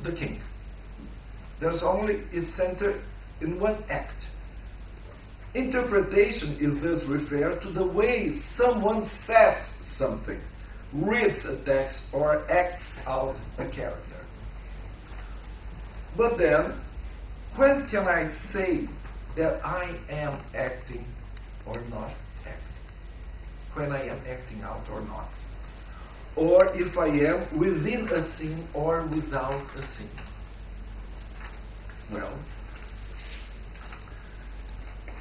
the king. There's only is centered in one act. Interpretation is thus referred to the way someone says something, reads a text, or acts out a character. But then, when can I say that I am acting or not acting? When I am acting out or not? Or if I am within a scene or without a scene? Well,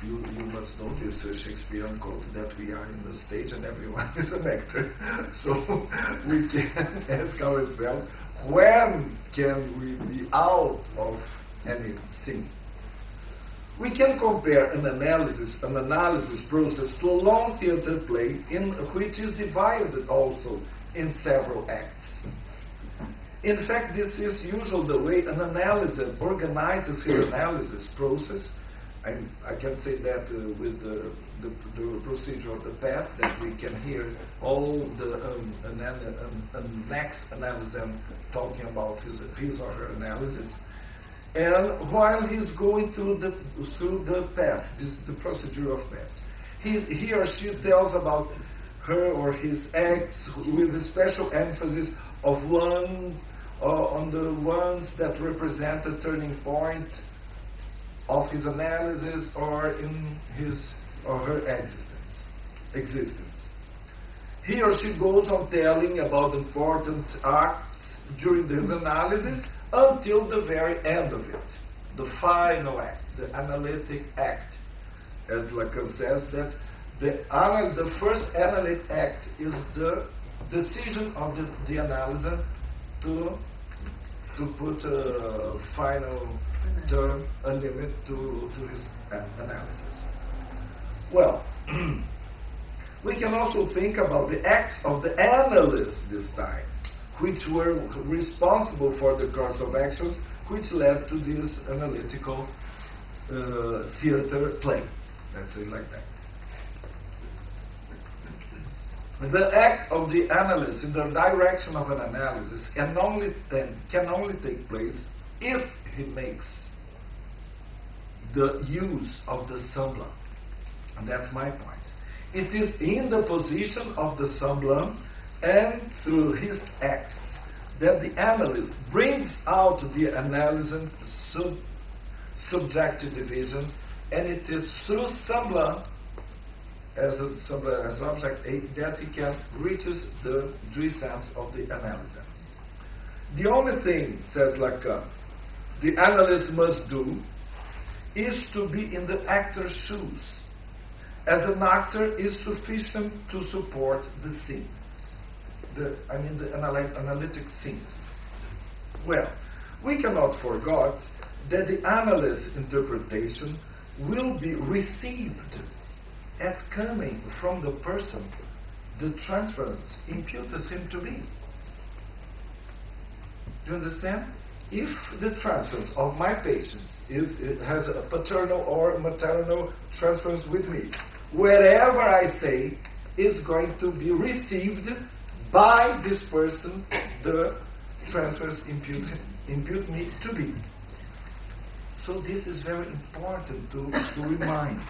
you must know this Shakespearean quote that we are in the stage and everyone is an actor. So we can ask ourselves, when can we be out of any scene? We can compare an analysis process to a long theater play in which is divided also in several acts. In fact, this is usually the way an analyzer organizes his analysis process. I can say that with the procedure of the path, that we can hear all the next analyzer talking about his or her analysis. And while he's going through the path, this is the procedure of path, he or she tells about her or his acts with a special emphasis on the ones that represent a turning point of his analysis or in his or her existence. He or she goes on telling about important acts during his analysis until the very end of it, the final act, the analytic act. As Lacan says, that the first analytic act is the decision of the analyzer to put a final term, a limit to his analysis. Well, we can also think about the acts of the analyst this time, which were responsible for the course of actions which led to this analytical theater play. Let's say like that. The act of the analyst in the direction of an analysis can only take place if he makes the use of the semblance. And that's my point. It is in the position of the semblance and through his acts that the analyst brings out the analysis subjective division, and it is through semblance as object that he can reaches the jouissance of the analyzer. The only thing, says Lacan, the analyst must do is to be in the actor's shoes, as an actor is sufficient to support the scene. The analytic scene. Well, we cannot forget that the analyst's interpretation will be received as coming from the person the transference imputes him to be. Do you understand? If the transference of my patients has a paternal or maternal transference with me, wherever I say is going to be received by this person the transfers impute me to be. So this is very important to remind,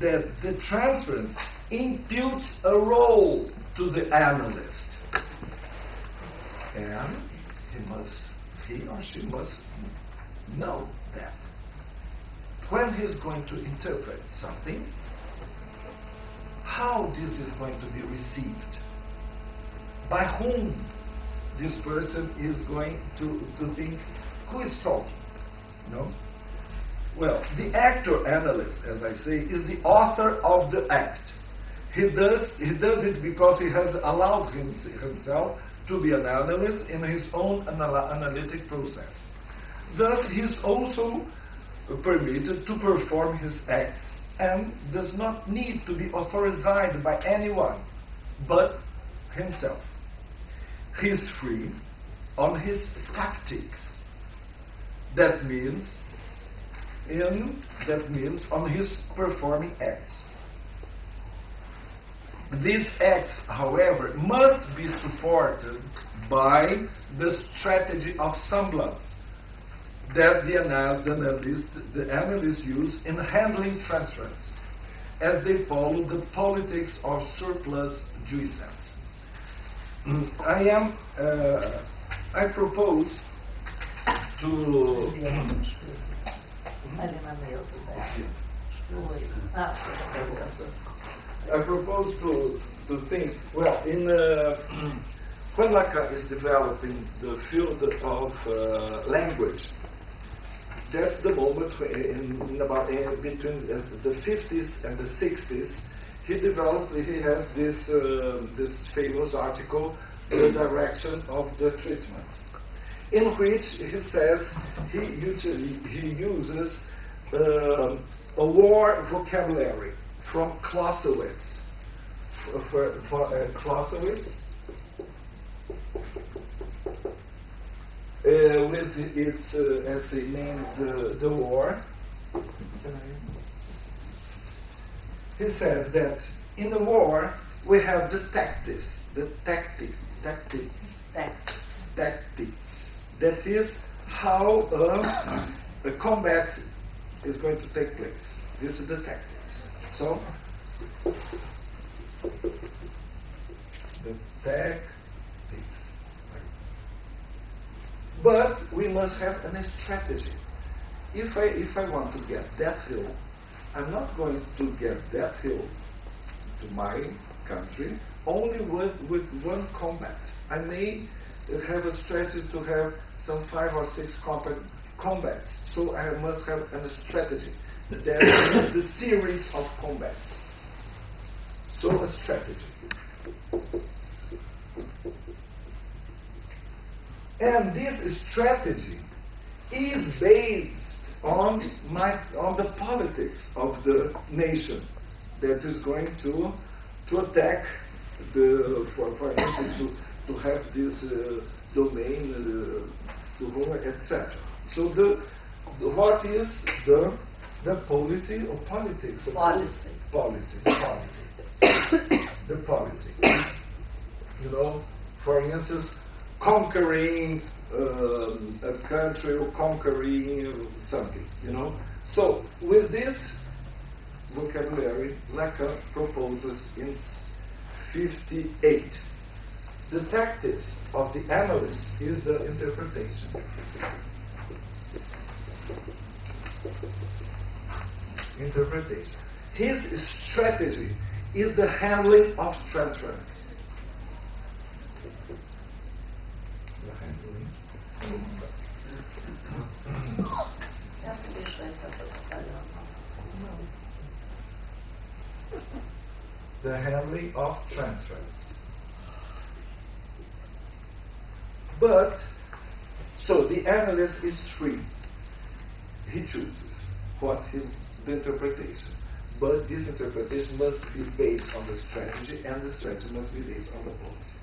that the transference imputes a role to the analyst. And he or she must know that. When he's going to interpret something, how this is going to be received, by whom this person is going to think, who is talking, Well, the actor-analyst, as I say, is the author of the act. He does it because he has allowed himself to be an analyst in his own analytic process. Thus, he is also permitted to perform his acts and does not need to be authorized by anyone but himself. He is free on his tactics. That means on his performing acts. These acts, however, must be supported by the strategy of semblance, that the analysts use in handling transference, as they follow the politics of surplus jouissance. I propose to I propose to think, well, when Lacan is developing the field of language, that's the moment between the 50s and the 60s, he has this famous article, The Direction of the Treatment, in which he says he uses a war vocabulary from Clausewitz. Clausewitz, with its essay named The War. He says that in the war we have the tactics. That is how a combat is going to take place. This is the tactics. So, the tactics. But we must have a strategy. If I want to get that hill, I'm not going to get that hill to my country only with one combat. I may have a strategy to have some 5 or 6 combats. So I must have a strategy. There is the series of combats. So a strategy. And this strategy is based on the politics of the nation that is going to attack for instance, to have this domain, etc. So what is the policy or politics? Of policy. The policy. You know, for instance, conquering a country or conquering something, you know. So, with this vocabulary, Lacan proposes in 58. The tactics of the analyst is the interpretation. His strategy is the handling of transference. The handling of transference. But, so the analyst is free. He chooses the interpretation. But this interpretation must be based on the strategy, and the strategy must be based on the policy.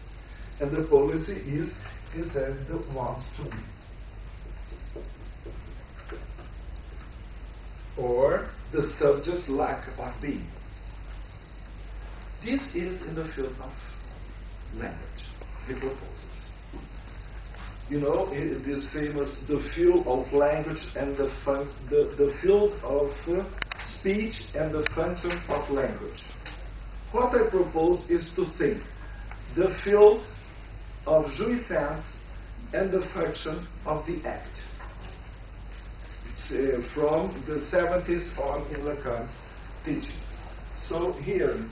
And the policy is as the wants to be. Or the subject's lack of being. This is in the field of language, he proposes. You know, this famous, the field of language and the field of speech and the function of language. What I propose is to think the field of jouissance and the function of the act. It's from the 70s on in Lacan's teaching. So here,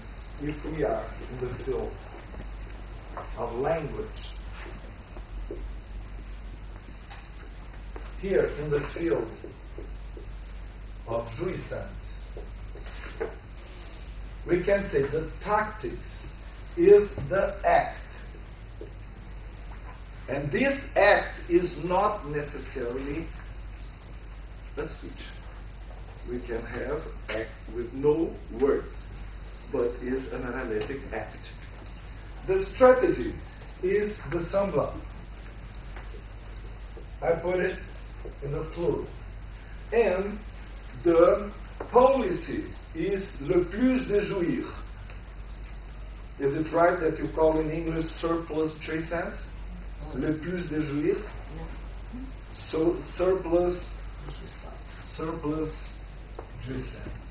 if we are in the field of language, here in the field of jouissance, we can say the tactics is the act. And this act is not necessarily a speech. We can have act with no words, but is an analytic act. The strategy is the semblant. I put it in the plural. And the policy is le plus de jouir. Is it right that you call in English surplus jouissance? Le plus de jouir? So surplus jouissance.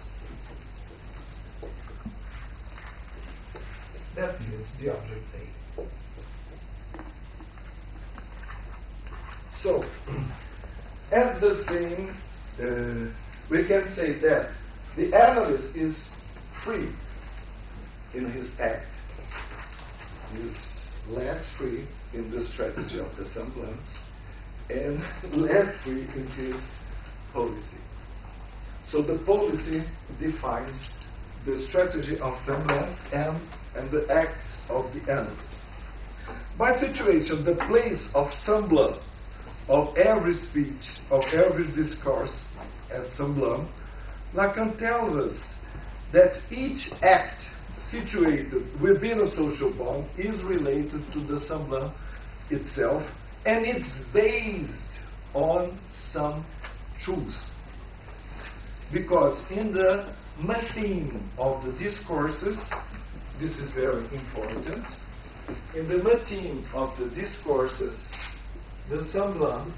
That means the object A. So, as the thing, we can say that the analyst is free in his act. He is less free in the strategy of the semblance and less free in his policy. So the policy defines the strategy of semblance and the acts of the analyst. By situation, the place of semblance of every speech, of every discourse as semblant, Lacan tells us that each act situated within a social bond is related to the semblant itself, and it's based on some truth. Because in the theme of the discourses, this is very important, in the theme of the discourses, the semblant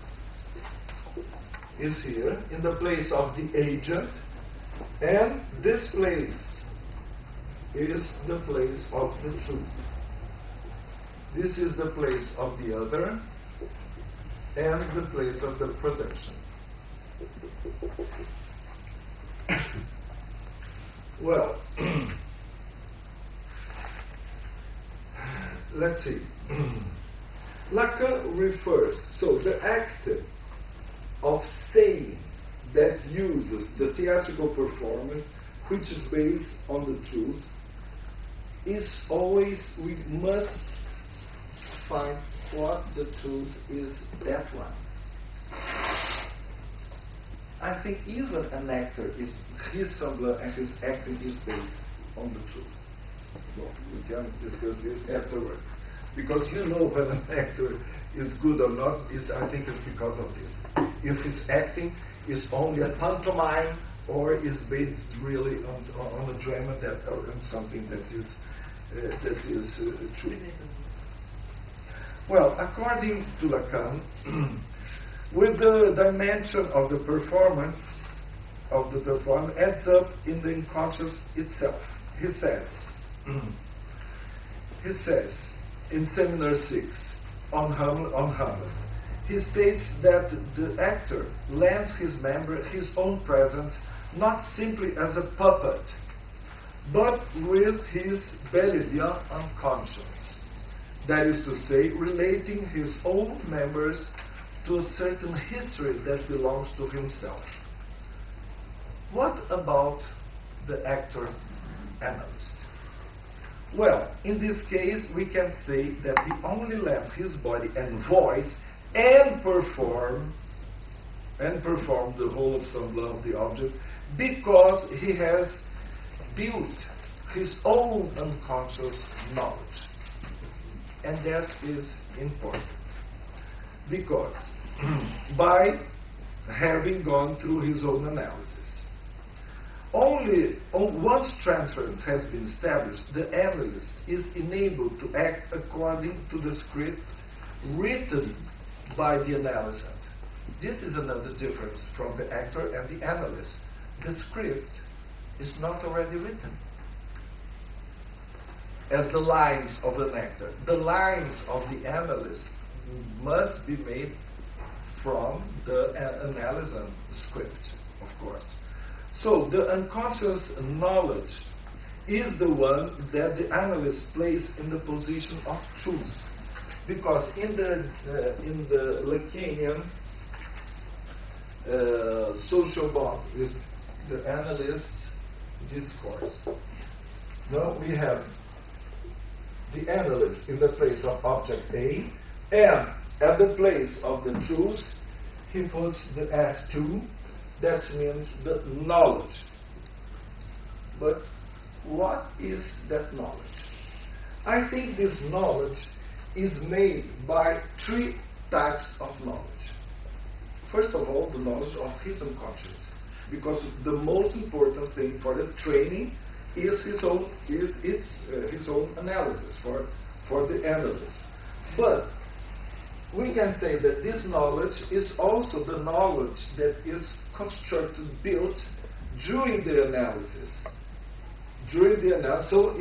is here in the place of the agent, and this place is the place of the truth. This is the place of the other and the place of the production. Well, let's see. Lacan refers, so the act of saying that uses the theatrical performance, which is based on the truth, is always, we must find what the truth is, that one. I think even an actor is, his semblant and his acting is based on the truth. Well, we can discuss this afterward. Because you know whether an actor is good or not, I think it's because of this. If his acting is only a pantomime or is based really on a drama that, or on something that is true. Well, according to Lacan, with the dimension of the performance, adds up in the unconscious itself. He says in Seminar 6 on Hamlet, he states that the actor lends his member his own presence not simply as a puppet, but with his belly beyond unconscious. That is to say, relating his own members to a certain history that belongs to himself. What about the actor-analyst? Well, in this case, we can say that he only lends his body and voice and perform the whole of semblant of the object because he has built his own unconscious knowledge. And that is important because by having gone through his own analysis, once transference has been established, the analyst is enabled to act according to the script written by the analysant. This is another difference from the actor and the analyst. The script is not already written as the lines of an actor. The lines of the analyst must be made from the analysant script, of course. So the unconscious knowledge is the one that the analyst places in the position of truth, because in the Lacanian social bond is the analyst's discourse. Now we have the analyst in the place of object A, and at the place of the truth he puts the S2. That means the knowledge. But what is that knowledge? I think this knowledge is made by three types of knowledge. First of all, the knowledge of his unconscious, because the most important thing for the training is his own analysis for the analyst. But we can say that this knowledge is also the knowledge that is constructed, built during the analysis. So